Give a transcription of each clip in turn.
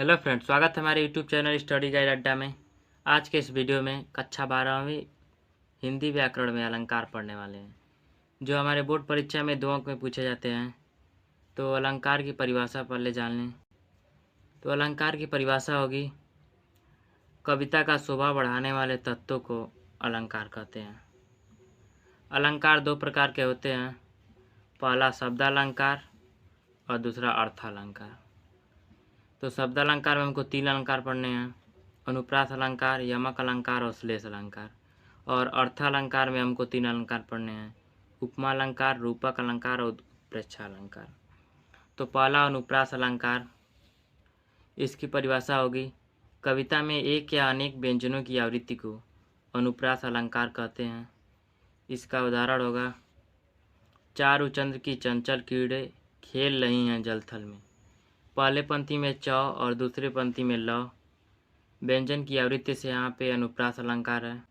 Hello friends, स्वागत है हमारे यूट्यूब चैनल स्टडी गाइड अड्डा में। आज के इस वीडियो में कक्षा 12वीं हिंदी व्याकरण में अलंकार पढ़ने वाले हैं, जो हमारे बोर्ड परीक्षा में 2 अंक में पूछे जाते हैं। तो अलंकार की परिभाषा पहले जान लें। तो अलंकार की परिभाषा होगी, कविता का शोभा बढ़ाने वाले तत्वों को अलंकार कहते हैं। अलंकार 2 प्रकार के होते हैं, पहला शब्दालंकार और दूसरा अर्थालंकार। तो शब्दालंकार में हमको 3 अलंकार पढ़ने हैं, अनुप्रास अलंकार, यमक अलंकार और श्लेष अलंकार। और अर्थालंकार में हमको 3 अलंकार पढ़ने हैं, उपमा अलंकार, रूपक अलंकार और उत्प्रेक्षा अलंकार। तो पहला अनुप्रास अलंकार, इसकी परिभाषा होगी, कविता में एक या अनेक व्यंजनों की आवृत्ति को अनुप्रास अलंकार कहते हैं। इसका उदाहरण होगा, चारु चंद्र की चंचल कीड़े खेल रही हैं जल थल में। पहले पंक्ति में च और दूसरे पंक्ति में ल, व्यंजन की आवृत्ति से यहाँ पे अनुप्रास अलंकार है।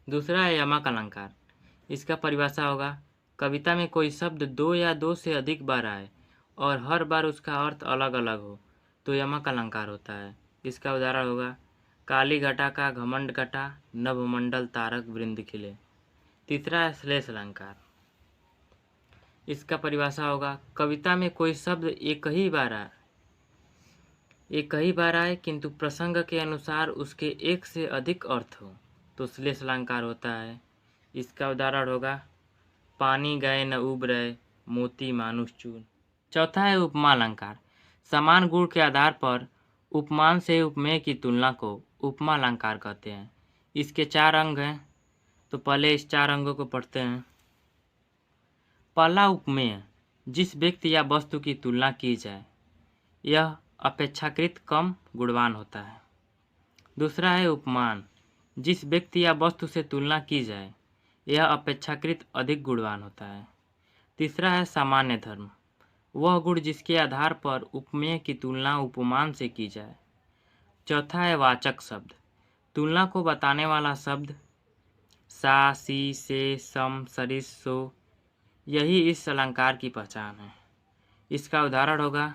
दूसरा है यमक अलंकार। इसका परिभाषा होगा, कविता में कोई शब्द 2 या 2 से अधिक बार आए और हर बार उसका अर्थ अलग अलग हो तो यमक अलंकार होता है। इसका उदाहरण होगा, काली घटा का घमंड घटा, नभमंडल तारक वृंद खिले। तीसरा है श्लेष अलंकार। इसका परिभाषा होगा, कविता में कोई शब्द एक ही बार आए किंतु प्रसंग के अनुसार उसके एक से अधिक अर्थ हो तो श्लेष अलंकार होता है। इसका उदाहरण होगा, पानी गए न उब रहे, मोती मानुष चूर। चौथा है उपमा अलंकार। समान गुण के आधार पर उपमान से उपमेय की तुलना को उपमा अलंकार कहते हैं। इसके 4 अंग हैं, तो पहले इस 4 अंगों को पढ़ते हैं। पहला उपमेय, जिस व्यक्ति या वस्तु की तुलना की जाए, यह अपेक्षाकृत कम गुणवान होता है। दूसरा है उपमान, जिस व्यक्ति या वस्तु से तुलना की जाए, यह अपेक्षाकृत अधिक गुणवान होता है। तीसरा है सामान्य धर्म, वह गुण जिसके आधार पर उपमेय की तुलना उपमान से की जाए। चौथा है वाचक शब्द, तुलना को बताने वाला शब्द सा, सी, से, सम, सरिस, सो, यही इस अलंकार की पहचान है। इसका उदाहरण होगा,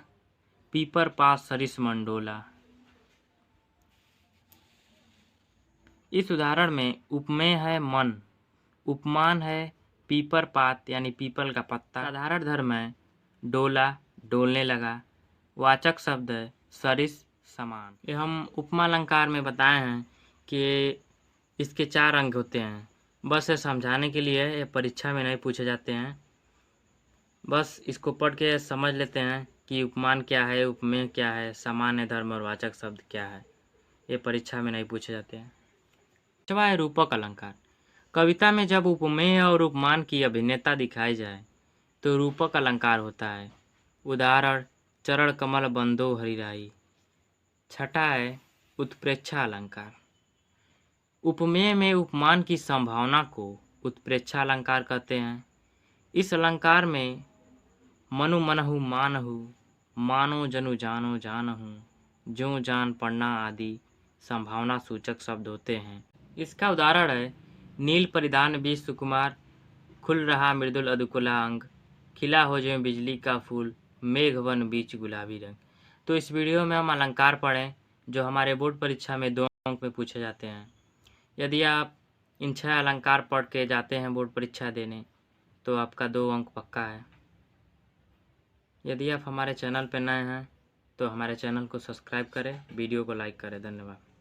पीपर पास सरिस मंडोला। इस उदाहरण में उपमेय है मन, उपमान है पीपर पात यानी पीपल का पत्ता, साधारण धर्म है डोला, डोलने लगा, वाचक शब्द है सरिस, समान। ये हम उपमा अलंकार में बताए हैं कि इसके 4 अंग होते हैं। बस ये समझाने के लिए, ये परीक्षा में नहीं पूछे जाते हैं। बस इसको पढ़ के समझ लेते हैं कि उपमान क्या है, उपमेय क्या है, सामान्य धर्म और वाचक शब्द क्या है। ये परीक्षा में नहीं पूछे जाते हैं। पांचवा है रूपक अलंकार। कविता में जब उपमेय और उपमान की अभिन्नता दिखाई जाए तो रूपक अलंकार होता है। उदाहरण, चरण कमल बंदो हरिराई। छठा है उत्प्रेक्षा अलंकार। उपमेय में उपमान की संभावना को उत्प्रेक्षा अलंकार कहते हैं। इस अलंकार में मनु मनहु मानहु, मानो जनु जानो जानहु, जो जान पढ़ना आदि संभावना सूचक शब्द होते हैं। इसका उदाहरण है, नील परिधान बीच सुकुमार, खुल रहा मृदुल अधुकुला अंग, खिला हो जो बिजली का फूल, मेघ वन बीच गुलाबी रंग। तो इस वीडियो में हम अलंकार पढ़ें जो हमारे बोर्ड परीक्षा में 2 अंक में पूछे जाते हैं। यदि आप इन 6 अलंकार पढ़ के जाते हैं बोर्ड परीक्षा देने तो आपका 2 अंक पक्का है। यदि आप हमारे चैनल पर नए हैं तो हमारे चैनल को सब्सक्राइब करें, वीडियो को लाइक करें। धन्यवाद।